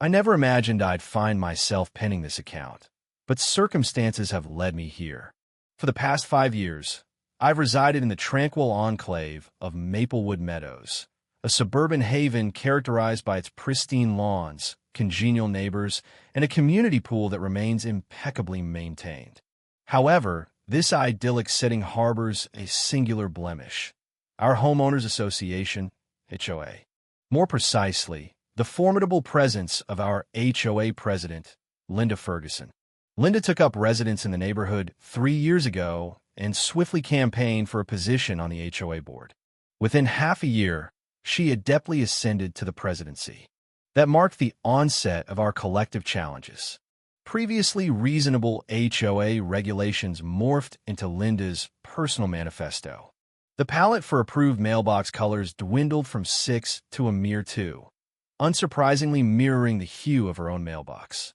I never imagined I'd find myself penning this account, but circumstances have led me here. For the past 5 years, I've resided in the tranquil enclave of Maplewood Meadows, a suburban haven characterized by its pristine lawns, congenial neighbors, and a community pool that remains impeccably maintained. However, this idyllic setting harbors a singular blemish: our Homeowners Association, HOA. More precisely, the formidable presence of our HOA president, Linda Ferguson. Linda took up residence in the neighborhood 3 years ago and swiftly campaigned for a position on the HOA board. Within half a year, she adeptly ascended to the presidency. That marked the onset of our collective challenges. Previously reasonable HOA regulations morphed into Linda's personal manifesto. The palette for approved mailbox colors dwindled from 6 to a mere 2, unsurprisingly mirroring the hue of her own mailbox.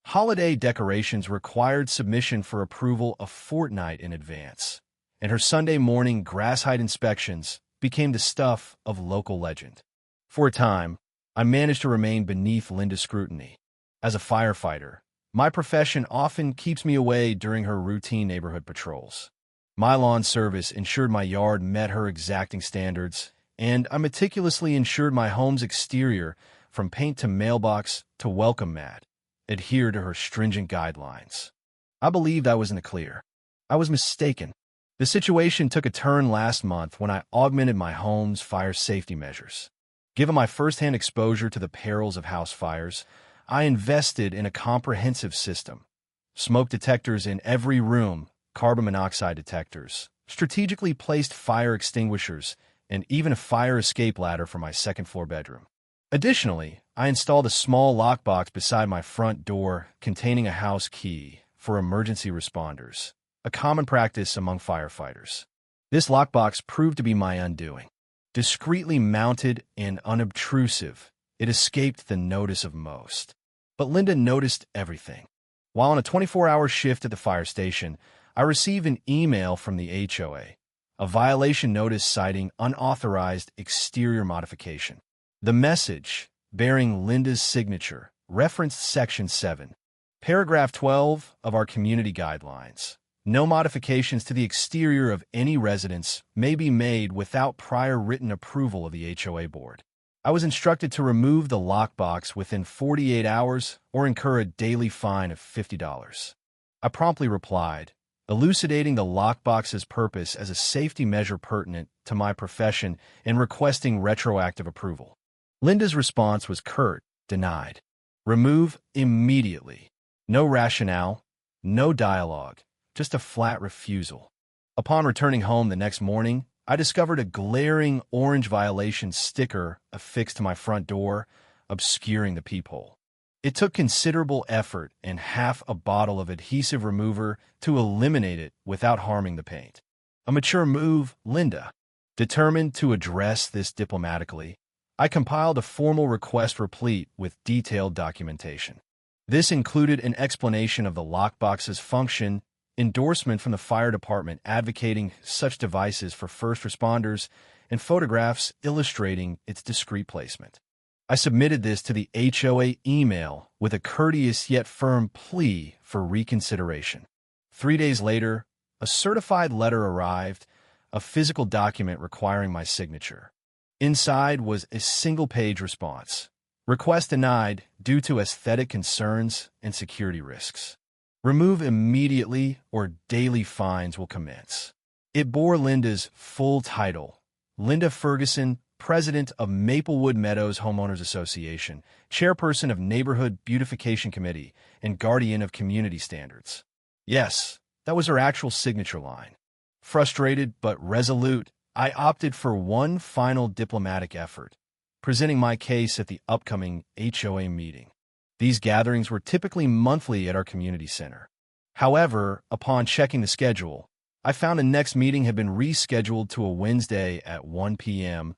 Holiday decorations required submission for approval a fortnight in advance, and her Sunday morning grass height inspections became the stuff of local legend. For a time, I managed to remain beneath Linda's scrutiny. As a firefighter, my profession often keeps me away during her routine neighborhood patrols. My lawn service ensured my yard met her exacting standards, and I meticulously ensured my home's exterior, from paint to mailbox to welcome mat, adhere to her stringent guidelines. I believed I was in the clear. I was mistaken. The situation took a turn last month when I augmented my home's fire safety measures. Given my firsthand exposure to the perils of house fires, I invested in a comprehensive system: smoke detectors in every room, carbon monoxide detectors, strategically placed fire extinguishers, and even a fire escape ladder for my second-floor bedroom. Additionally, I installed a small lockbox beside my front door containing a house key for emergency responders, a common practice among firefighters. This lockbox proved to be my undoing. Discreetly mounted and unobtrusive, it escaped the notice of most. But Linda noticed everything. While on a 24-hour shift at the fire station, I received an email from the HOA, a violation notice citing unauthorized exterior modification. The message, bearing Linda's signature, referenced Section 7, Paragraph 12 of our community guidelines. No modifications to the exterior of any residence may be made without prior written approval of the HOA board. I was instructed to remove the lockbox within 48 hours or incur a daily fine of $50. I promptly replied, elucidating the lockbox's purpose as a safety measure pertinent to my profession and requesting retroactive approval. Linda's response was curt: denied. Remove immediately. No rationale, no dialogue, just a flat refusal. Upon returning home the next morning, I discovered a glaring orange violation sticker affixed to my front door, obscuring the peephole. It took considerable effort and half a bottle of adhesive remover to eliminate it without harming the paint. A mature move, Linda. Determined to address this diplomatically, I compiled a formal request replete with detailed documentation. This included an explanation of the lockbox's function, endorsement from the fire department advocating such devices for first responders, and photographs illustrating its discreet placement. I submitted this to the HOA email with a courteous yet firm plea for reconsideration. 3 days later, a certified letter arrived, a physical document requiring my signature. Inside was a single-page response: request denied due to aesthetic concerns and security risks. Remove immediately or daily fines will commence. It bore Linda's full title: Linda Ferguson, President of Maplewood Meadows Homeowners Association, Chairperson of Neighborhood Beautification Committee, and Guardian of Community Standards. Yes, that was her actual signature line. Frustrated but resolute, I opted for one final diplomatic effort: presenting my case at the upcoming HOA meeting. These gatherings were typically monthly at our community center. However, upon checking the schedule, I found the next meeting had been rescheduled to a Wednesday at 1 p.m.,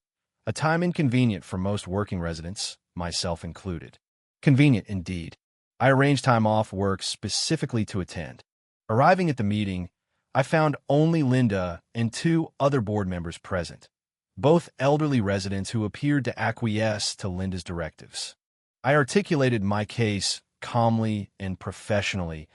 a time inconvenient for most working residents, myself included. Convenient indeed. I arranged time off work specifically to attend. Arriving at the meeting, I found only Linda and 2 other board members present, both elderly residents who appeared to acquiesce to Linda's directives. I articulated my case calmly and professionally,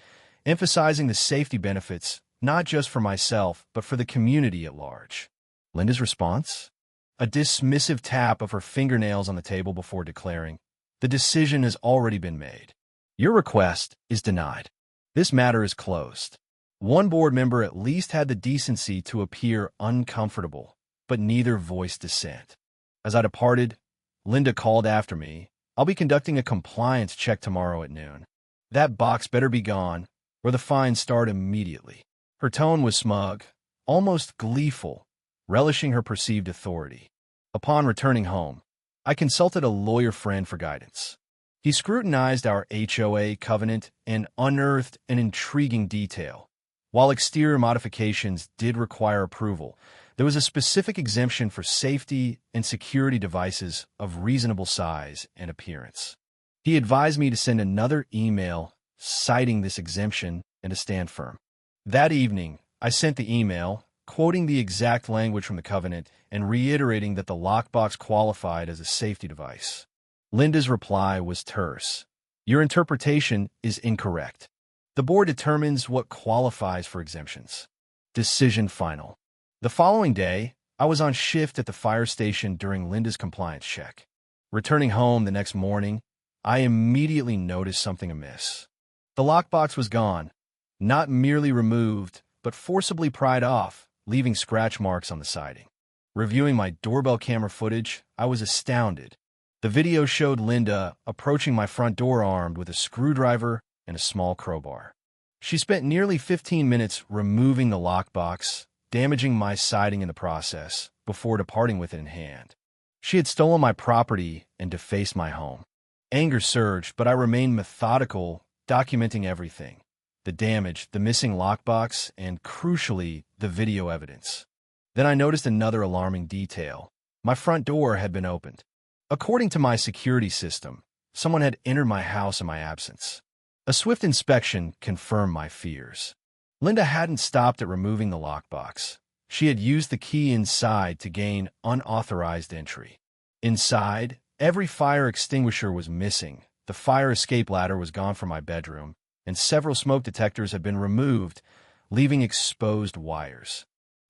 emphasizing the safety benefits not just for myself, but for the community at large. Linda's response? A dismissive tap of her fingernails on the table before declaring, "The decision has already been made. Your request is denied. This matter is closed." One board member at least had the decency to appear uncomfortable, but neither voiced dissent. As I departed, Linda called after me, "I'll be conducting a compliance check tomorrow at noon. That box better be gone, or the fines start immediately." Her tone was smug, almost gleeful, relishing her perceived authority. Upon returning home, I consulted a lawyer friend for guidance. He scrutinized our HOA covenant and unearthed an intriguing detail. While exterior modifications did require approval, there was a specific exemption for safety and security devices of reasonable size and appearance. He advised me to send another email citing this exemption and to stand firm. That evening, I sent the email, quoting the exact language from the covenant and reiterating that the lockbox qualified as a safety device. Linda's reply was terse. "Your interpretation is incorrect. The board determines what qualifies for exemptions. Decision final." The following day, I was on shift at the fire station during Linda's compliance check. Returning home the next morning, I immediately noticed something amiss. The lockbox was gone, not merely removed, but forcibly pried off, leaving scratch marks on the siding. Reviewing my doorbell camera footage, I was astounded. The video showed Linda approaching my front door armed with a screwdriver and a small crowbar. She spent nearly 15 minutes removing the lockbox, damaging my siding in the process, before departing with it in hand. She had stolen my property and defaced my home. Anger surged, but I remained methodical, documenting everything: the damage, the missing lockbox, and, crucially, the video evidence. Then I noticed another alarming detail. My front door had been opened. According to my security system, someone had entered my house in my absence. A swift inspection confirmed my fears. Linda hadn't stopped at removing the lockbox. She had used the key inside to gain unauthorized entry. Inside, every fire extinguisher was missing, the fire escape ladder was gone from my bedroom, and several smoke detectors had been removed, leaving exposed wires.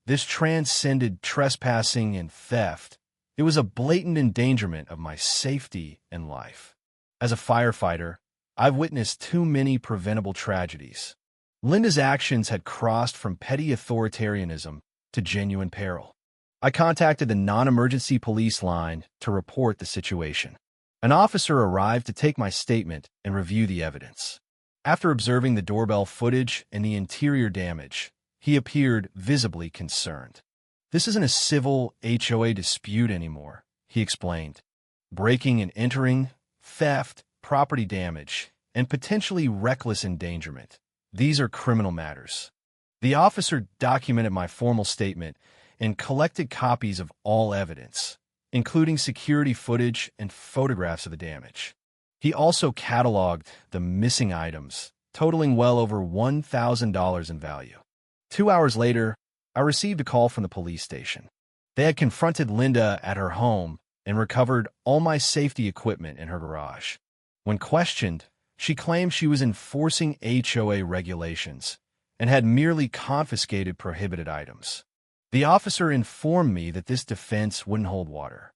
This transcended trespassing and theft. It was a blatant endangerment of my safety and life. As a firefighter, I've witnessed too many preventable tragedies. Linda's actions had crossed from petty authoritarianism to genuine peril. I contacted the non-emergency police line to report the situation. An officer arrived to take my statement and review the evidence. After observing the doorbell footage and the interior damage, he appeared visibly concerned. "This isn't a civil HOA dispute anymore," he explained. "Breaking and entering, theft, property damage, and potentially reckless endangerment. These are criminal matters." The officer documented my formal statement and collected copies of all evidence, including security footage and photographs of the damage. He also cataloged the missing items, totaling well over $1,000 in value. 2 hours later, I received a call from the police station. They had confronted Linda at her home and recovered all my safety equipment in her garage. When questioned, she claimed she was enforcing HOA regulations and had merely confiscated prohibited items. The officer informed me that this defense wouldn't hold water.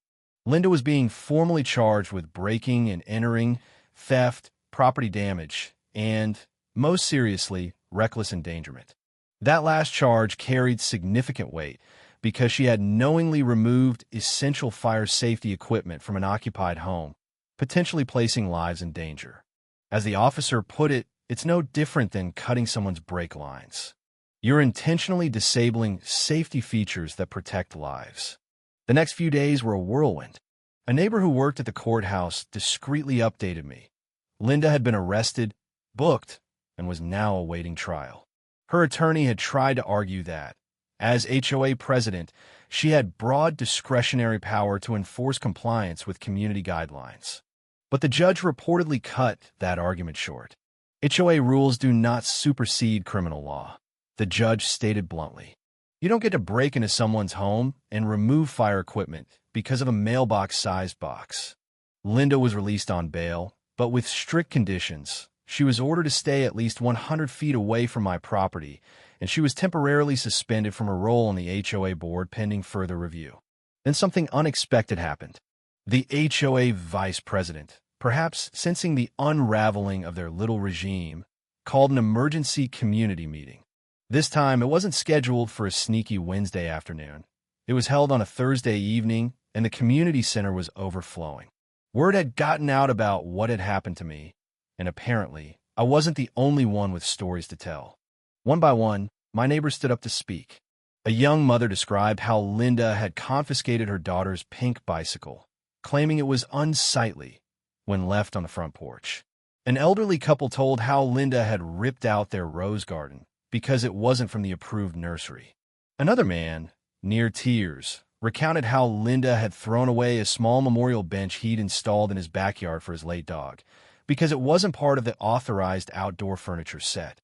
Linda was being formally charged with breaking and entering, theft, property damage, and, most seriously, reckless endangerment. That last charge carried significant weight because she had knowingly removed essential fire safety equipment from an occupied home, potentially placing lives in danger. As the officer put it, it's no different than cutting someone's brake lines. You're intentionally disabling safety features that protect lives. The next few days were a whirlwind. A neighbor who worked at the courthouse discreetly updated me. Linda had been arrested, booked, and was now awaiting trial. Her attorney had tried to argue that, as HOA president, she had broad discretionary power to enforce compliance with community guidelines. But the judge reportedly cut that argument short. HOA rules do not supersede criminal law, the judge stated bluntly. You don't get to break into someone's home and remove fire equipment because of a mailbox-sized box. Linda was released on bail, but with strict conditions. She was ordered to stay at least 100 feet away from my property, and she was temporarily suspended from her role on the HOA board pending further review. Then something unexpected happened. The HOA vice president, perhaps sensing the unraveling of their little regime, called an emergency community meeting. This time, it wasn't scheduled for a sneaky Wednesday afternoon. It was held on a Thursday evening, and the community center was overflowing. Word had gotten out about what had happened to me, and apparently, I wasn't the only one with stories to tell. One by one, my neighbors stood up to speak. A young mother described how Linda had confiscated her daughter's pink bicycle, claiming it was unsightly when left on the front porch. An elderly couple told how Linda had ripped out their rose garden because it wasn't from the approved nursery. Another man, near tears, recounted how Linda had thrown away a small memorial bench he'd installed in his backyard for his late dog because it wasn't part of the authorized outdoor furniture set.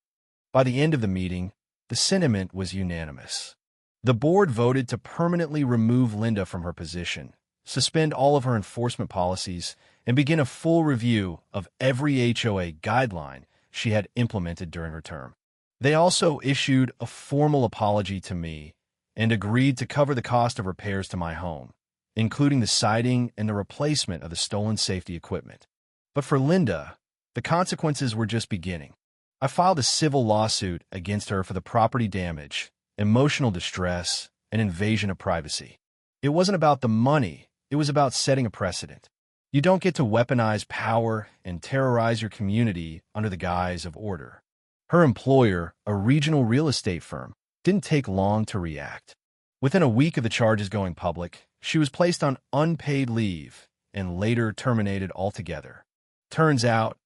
By the end of the meeting, the sentiment was unanimous. The board voted to permanently remove Linda from her position, suspend all of her enforcement policies, and begin a full review of every HOA guideline she had implemented during her term. They also issued a formal apology to me and agreed to cover the cost of repairs to my home, including the siding and the replacement of the stolen safety equipment. But for Linda, the consequences were just beginning. I filed a civil lawsuit against her for the property damage, emotional distress, and invasion of privacy. It wasn't about the money, it was about setting a precedent. You don't get to weaponize power and terrorize your community under the guise of order. Her employer, a regional real estate firm, didn't take long to react. Within a week of the charges going public, she was placed on unpaid leave and later terminated altogether. Turns out,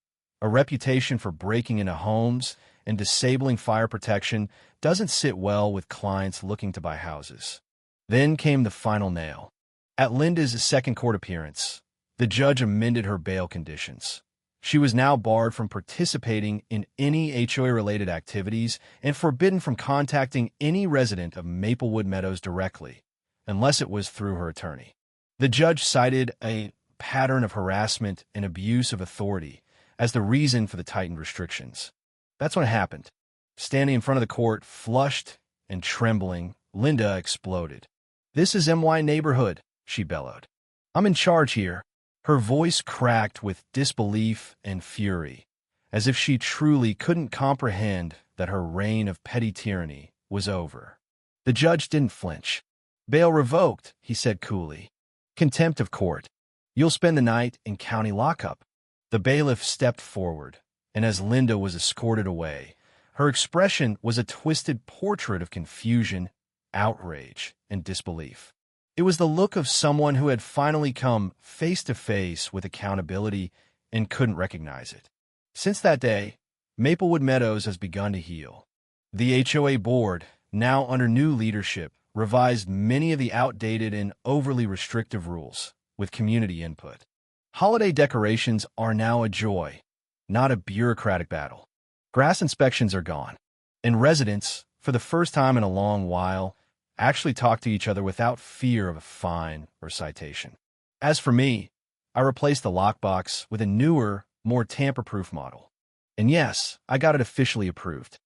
a reputation for breaking into homes and disabling fire protection doesn't sit well with clients looking to buy houses. Then came the final nail. At Linda's second court appearance, the judge amended her bail conditions. She was now barred from participating in any HOA-related activities and forbidden from contacting any resident of Maplewood Meadows directly, unless it was through her attorney. The judge cited a pattern of harassment and abuse of authority as the reason for the tightened restrictions. That's what happened. Standing in front of the court, flushed and trembling, Linda exploded. "This is MY neighborhood," she bellowed. "I'm in charge here." Her voice cracked with disbelief and fury, as if she truly couldn't comprehend that her reign of petty tyranny was over. The judge didn't flinch. "Bail revoked," he said coolly. "Contempt of court. You'll spend the night in county lockup." The bailiff stepped forward, and as Linda was escorted away, her expression was a twisted portrait of confusion, outrage, and disbelief. It was the look of someone who had finally come face to face with accountability and couldn't recognize it. Since that day, Maplewood Meadows has begun to heal. The HOA board, now under new leadership, revised many of the outdated and overly restrictive rules with community input. Holiday decorations are now a joy, not a bureaucratic battle. Grass inspections are gone, and residents, for the first time in a long while, actually talk to each other without fear of a fine or citation. As for me, I replaced the lockbox with a newer, more tamper-proof model. And yes, I got it officially approved.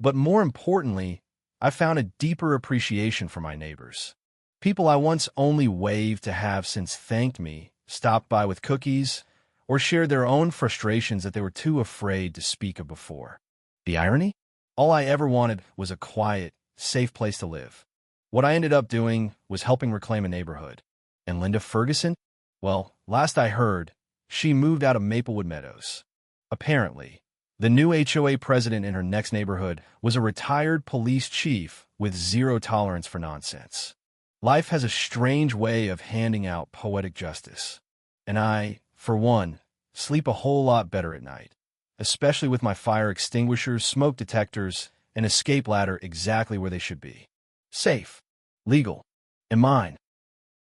But more importantly, I found a deeper appreciation for my neighbors. People I once only waved to have since thanked me, stopped by with cookies, or shared their own frustrations that they were too afraid to speak of before. The irony? All I ever wanted was a quiet, safe place to live. What I ended up doing was helping reclaim a neighborhood. And Linda Ferguson? Well, last I heard, she moved out of Maplewood Meadows. Apparently, the new HOA president in her next neighborhood was a retired police chief with zero tolerance for nonsense. Life has a strange way of handing out poetic justice. And I, for one, sleep a whole lot better at night, especially with my fire extinguishers, smoke detectors, and escape ladder exactly where they should be. Safe, legal, and mine.